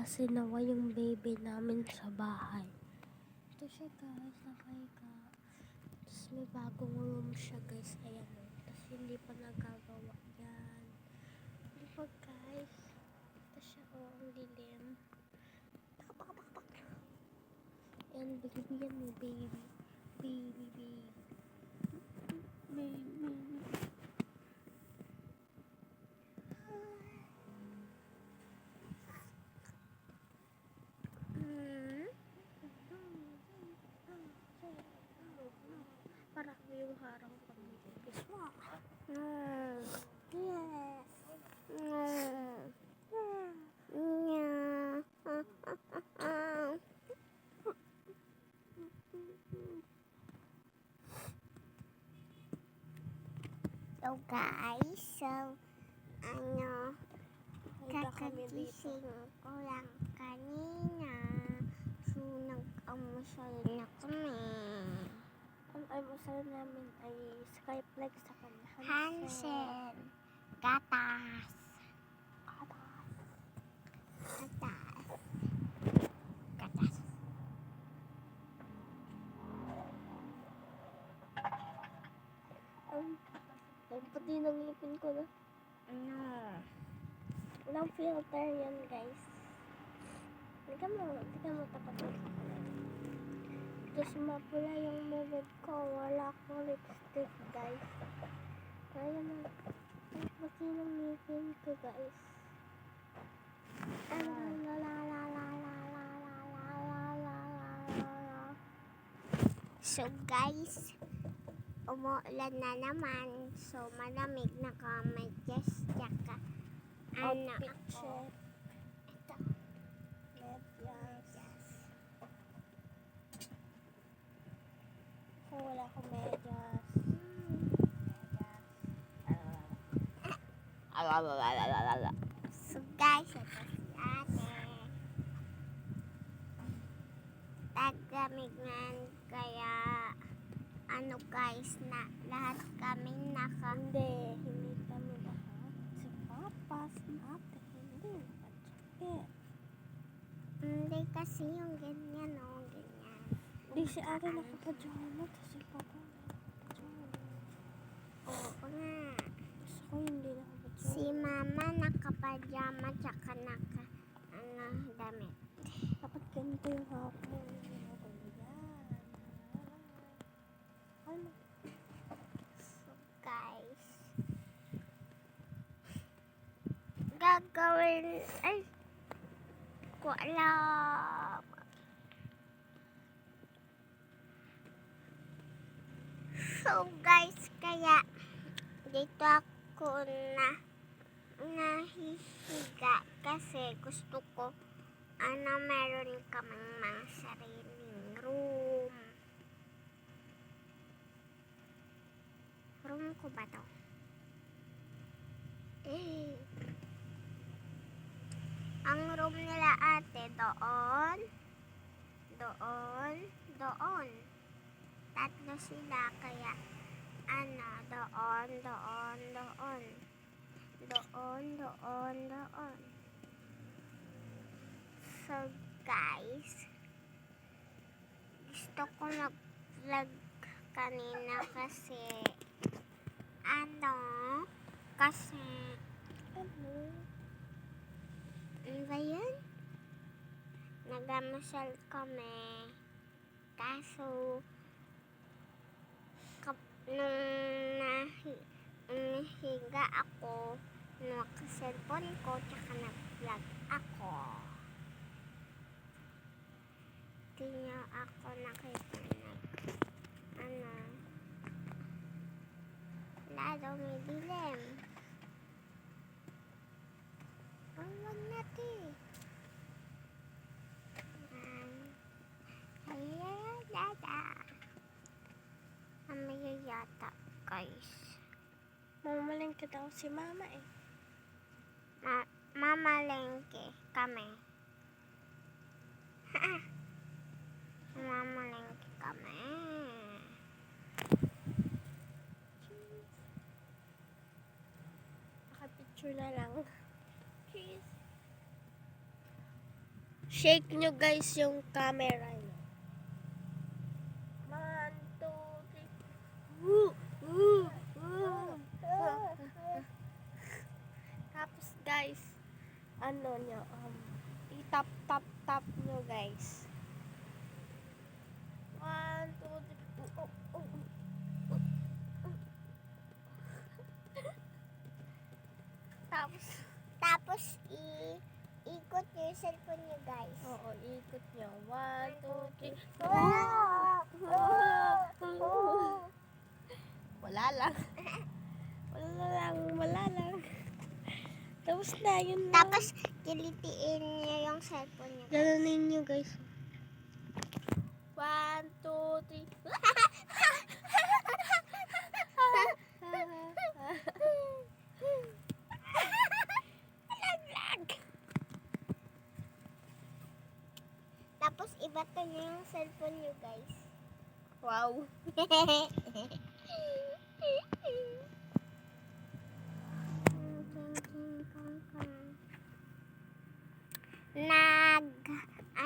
kasi nawa yung baby namin sa bahay. Ito siya guys, nakahiga. Tapos may bagong room siya guys, ayan o. Tapos hindi pa nagagawa yan. Hindi pa guys. Ito siya o, ang dilim. Ayan, baby yan o, baby. Baby. Parang yung harang pag-ibigis mo. Yes. So guys, kakagising ko lang kanina. So nag-amusal na kami. Ang almusal namin ay Skyflex sa Hansen. Gatas. Pati ng ngipin ko na. Ano? Walang filter yan guys. Tignan mo tapat mo. Tapos mapula yung mubid ko. Wala akong lipstick guys. Kaya na. Ang pati ng ngipin ko guys. So guys, umuulan na naman. So malamig na kamedyas. Tsaka Outfit check. Ito. Medyas. So wala akong medyas. So guys, ito si ate. Taglamig nga kaya ano guys, na lahat kami Hindi kami lahat. Si Papa, si Ate, hindi nakajakit. Hindi kasi yung ganyan o, ganyan. Hindi si Ate nakapajama, tapos si Papa nakapajama. Oo nga. Gusto ko hindi nakapajama. Si mama nakapajama tsaka damit. Dapat ganito yung hapon. Ano? So guys, gagawin, ko alam. So guys, kaya dito ako nahihiga kasi gusto ko meron kaming mga sariling room. Room ko ba to? Ang room nila ate doon. Tatlo sila kaya doon. So guys, gusto ko nag-vlog kanina kasi ano ba yun? Nagamasal kami kaso nung nahiga ako, naka-cellphone ko tsaka nag-vlog ako. Di niyo ako nakita lalo may dilim. Huwag natin. Mamaya yata guys. Mamalengke daw si Mama eh. Mamalengke kami. Mamalengke kami. Nakapicture na lang. Cheese. Shake nyo guys yung camera nyo. 1, 2, 3. Tapos guys, ano nyo, i-tap nyo guys. 1, 2, 3. Tapos, ikot nyo yung cellphone nyo, guys. Oo, ikot nyo. 1, 2, 3. Wala lang. Wala lang. Tapos na, yun lang. Tapos, kilitiin nyo yung cellphone nyo. Ganonin nyo guys. 1, 2, 3. Tapos, ibato nyo yung cellphone nyo, guys. Wow.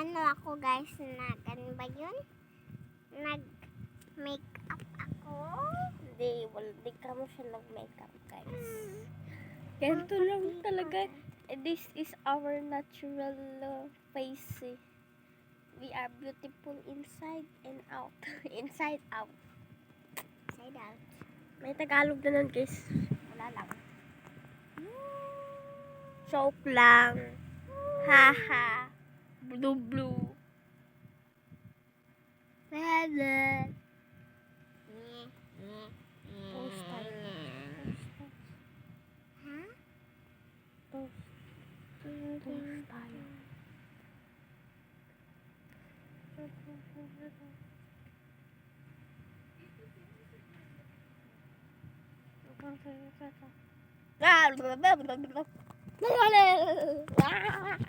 Ano ako, guys, ano ba yun? Nag-makeup ako. Hindi ka mo siya nag-makeup guys. Ganito lang talaga. This is our natural face. We are beautiful inside and out. Inside out. Side out. May Tagalog na nun guys. Wala lang. Joke lang. Haha. Blue blue. Bebe. Post tayo. Ha? Post tayo. Ah,